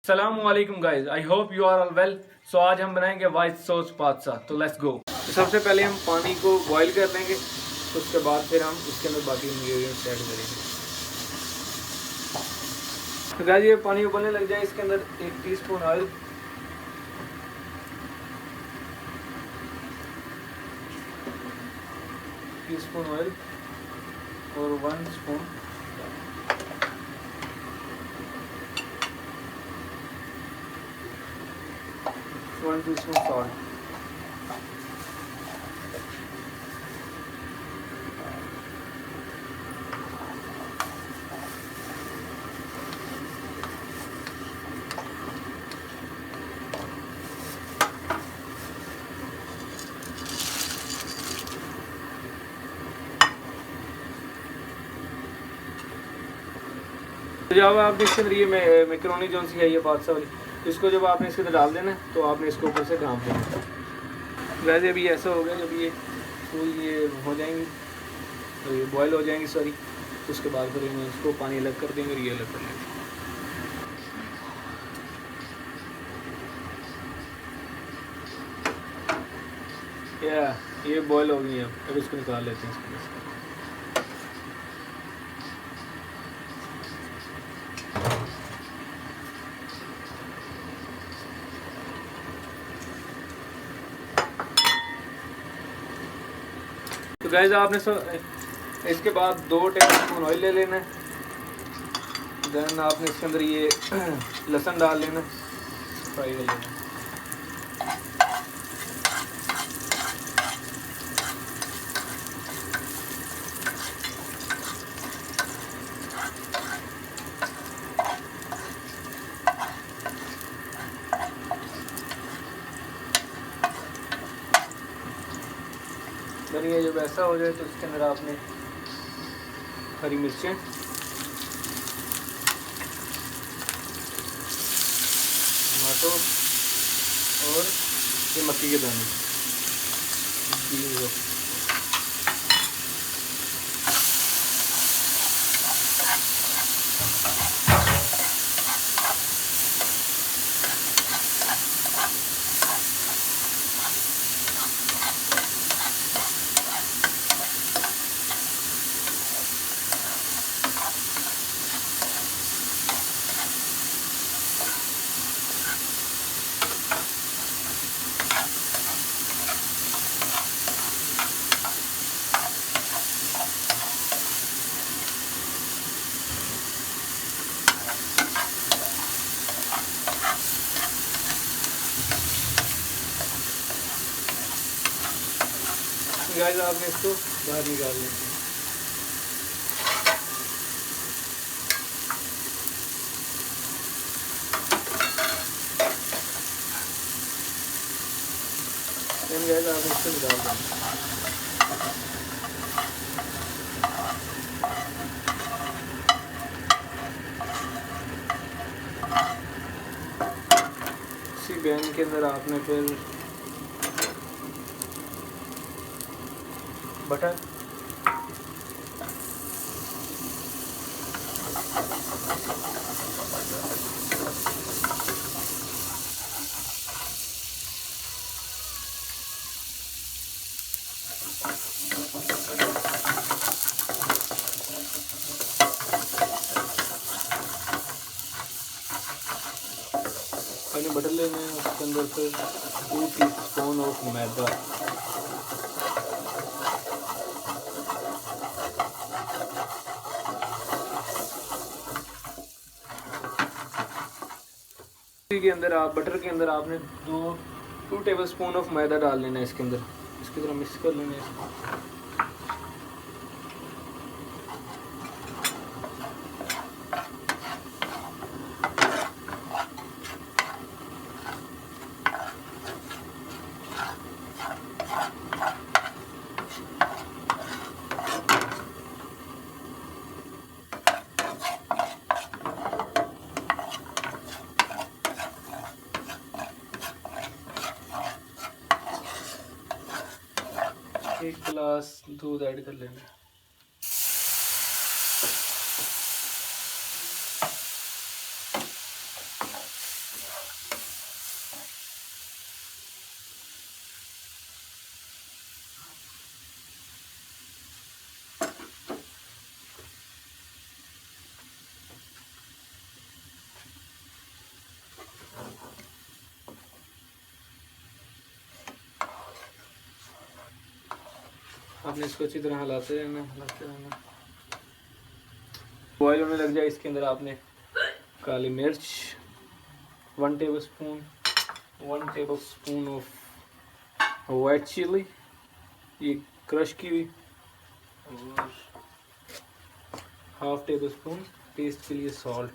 अस्सलामुअलैकुम guys, I hope you are all well. So आज हम बनाएंगे वाइट सॉस पास्ता। तो लेट्स गो। तो सबसे पहले हम पानी को बॉईल कर लेंगे, तो उसके बाद फिर हम इसके अंदर बाकी इंग्रेडिएंट्स ऐड करेंगे। तो गाइस ये पानी उबलने लग जाए, इसके अंदर 1 टीस्पून ऑयल, और 1 स्पून सॉल्ट। तो जब आप इसके अंदर ये मैक्रोनी जो सी है ये पास्ता वाली, इसको जब आपने इसके अंदर डाल देना है तो आपने इसको ऊपर से ढाँप देना। वैसे अभी ऐसा हो गया, जब ये हो जाएंगी, तो ये बॉयल हो जाएंगी सॉरी, तो उसके बाद फिर मैं इसको पानी अलग कर देंगे और ये अलग कर लेंगे। ये बॉयल हो गई है, अब इसको निकाल लेते हैं इसके अंदर से। तो गाइस आपने इसके बाद 2 टेबलस्पून ऑयल ले लेना है। देन आपने इसके अंदर ये लहसुन डाल लेना, फ्राई कर लेना। ये जब ऐसा हो जाए तो इसके अंदर आपने हरी मिर्चें, टमाटो और ये मक्की के दाने, गाइस आपने इसको बाहर निकाल लेना। गाइस आपने इसको निकाल देना। इसी पैन के अंदर आपने फिर बटर, पहले बटर लेना है, उसके अंदर फिर 2 टीस्पून ऑफ मैदा, के अंदर बटर के अंदर आपने 2 टेबलस्पून ऑफ मैदा डाल लेना है इसके अंदर। इसकी तरह मिक्स कर लेना है इसको। एक गिलास दूध ऐड कर लेना है। आपने इसको अच्छी तरह हिलाते रहना। बॉयल होने लग जाए, इसके अंदर आपने काली मिर्च 1 tablespoon, 1 tablespoon of white chili, ये क्रश की हुई, और 1/2 टेबलस्पून टेस्ट के लिए सॉल्ट,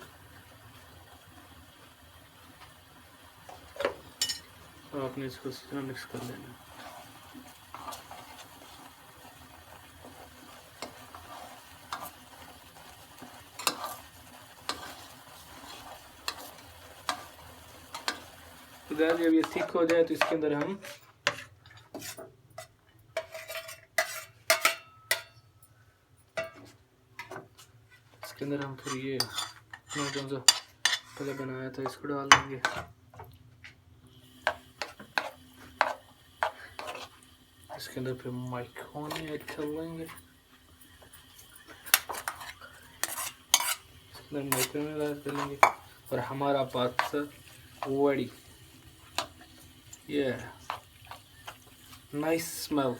और आपने इसको अच्छी तरह मिक्स कर लेना। तो गैस जब ये थिक हो जाए तो इसके अंदर हम फिर ये जो सा पहले बनाया था इसको डाल देंगे। इसके अंदर फिर मैक्रोनी ऐड कर लेंगे, इसके अंदर मैक्रोनी ऐड कर लेंगे, और हमारा pasta ready. Yeah, nice smell.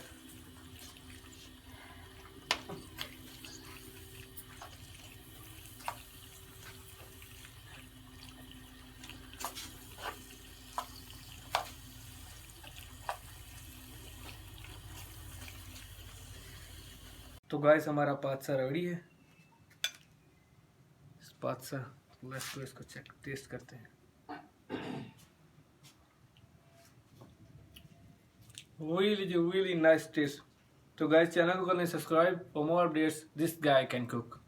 तो गाइस हमारा पास्ता रेडी है। इस पास्ता लेट्स इसको चेक टेस्ट करते हैं। Really nice taste. तो गाइस चैनल को कर लें subscribe for more updates. This guy can cook.